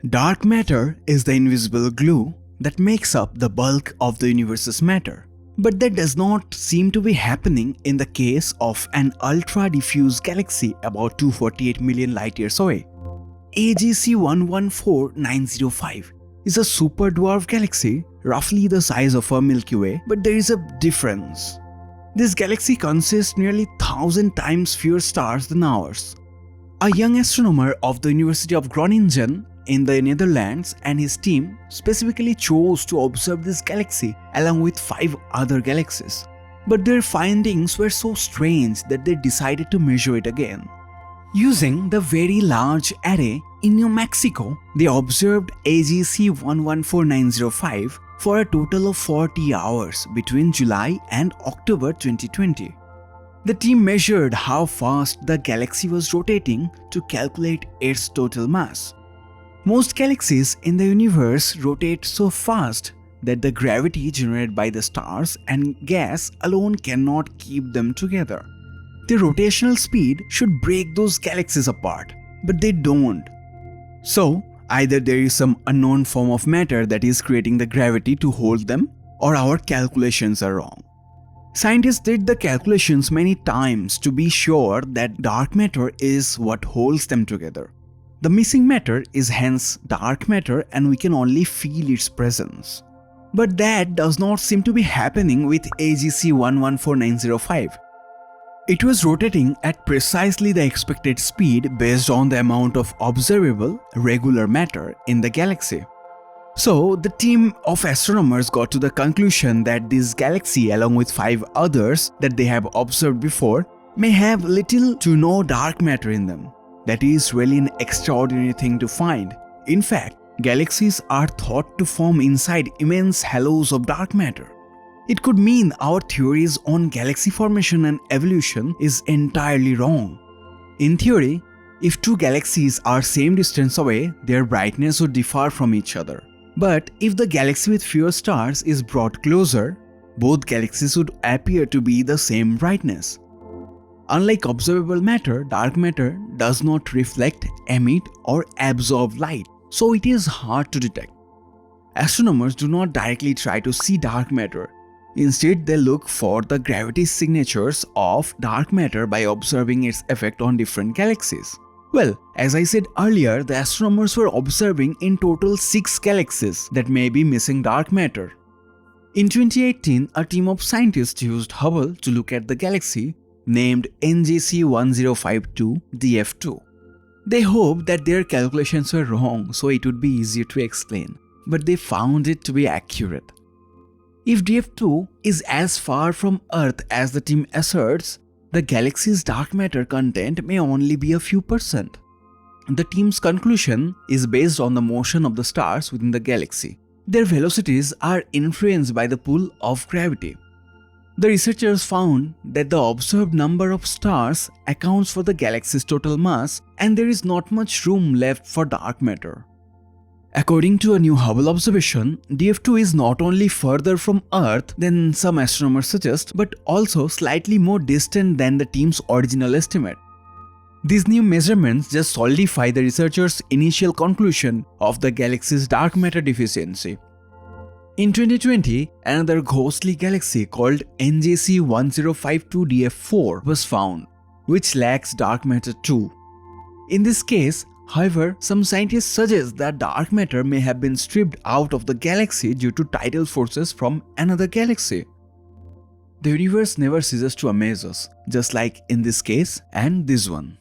Dark matter is the invisible glue that makes up the bulk of the universe's matter. But that does not seem to be happening in the case of an ultra-diffuse galaxy about 248 million light-years away. AGC 114905 is a super-dwarf galaxy roughly the size of a Milky Way, but there is a difference. This galaxy consists nearly 1,000 times fewer stars than ours. A young astronomer of the University of Groningen in the Netherlands and his team specifically chose to observe this galaxy along with 5 other galaxies. But their findings were so strange that they decided to measure it again. Using the Very Large Array in New Mexico, they observed AGC 114905 for a total of 40 hours between July and October 2020. The team measured how fast the galaxy was rotating to calculate its total mass. Most galaxies in the universe rotate so fast that the gravity generated by the stars and gas alone cannot keep them together. The rotational speed should break those galaxies apart, but they don't. So, either there is some unknown form of matter that is creating the gravity to hold them, or our calculations are wrong. Scientists did the calculations many times to be sure that dark matter is what holds them together. The missing matter is hence dark matter and we can only feel its presence. But that does not seem to be happening with AGC 114905. It was rotating at precisely the expected speed based on the amount of observable regular matter in the galaxy. So, the team of astronomers got to the conclusion that this galaxy, along with 5 others that they have observed before, may have little to no dark matter in them. That is really an extraordinary thing to find. In fact, galaxies are thought to form inside immense halos of dark matter. It could mean our theories on galaxy formation and evolution is entirely wrong. In theory, if 2 galaxies are same distance away, their brightness would differ from each other. But if the galaxy with fewer stars is brought closer, both galaxies would appear to be the same brightness. Unlike observable matter, dark matter does not reflect, emit, or absorb light, so it is hard to detect. Astronomers do not directly try to see dark matter. Instead, they look for the gravity signatures of dark matter by observing its effect on different galaxies. Well, as I said earlier, the astronomers were observing in total 6 galaxies that may be missing dark matter. In 2018, a team of scientists used Hubble to look at the galaxy named NGC 1052 DF2. They hoped that their calculations were wrong so it would be easier to explain, but they found it to be accurate. If DF2 is as far from Earth as the team asserts, the galaxy's dark matter content may only be a few percent. The team's conclusion is based on the motion of the stars within the galaxy. Their velocities are influenced by the pull of gravity. The researchers found that the observed number of stars accounts for the galaxy's total mass and there is not much room left for dark matter. According to a new Hubble observation, DF2 is not only further from Earth than some astronomers suggest, but also slightly more distant than the team's original estimate. These new measurements just solidify the researchers' initial conclusion of the galaxy's dark matter deficiency. In 2020, another ghostly galaxy called NGC 1052 DF4 was found, which lacks dark matter too. In this case, however, some scientists suggest that dark matter may have been stripped out of the galaxy due to tidal forces from another galaxy. The universe never ceases to amaze us, just like in this case and this one.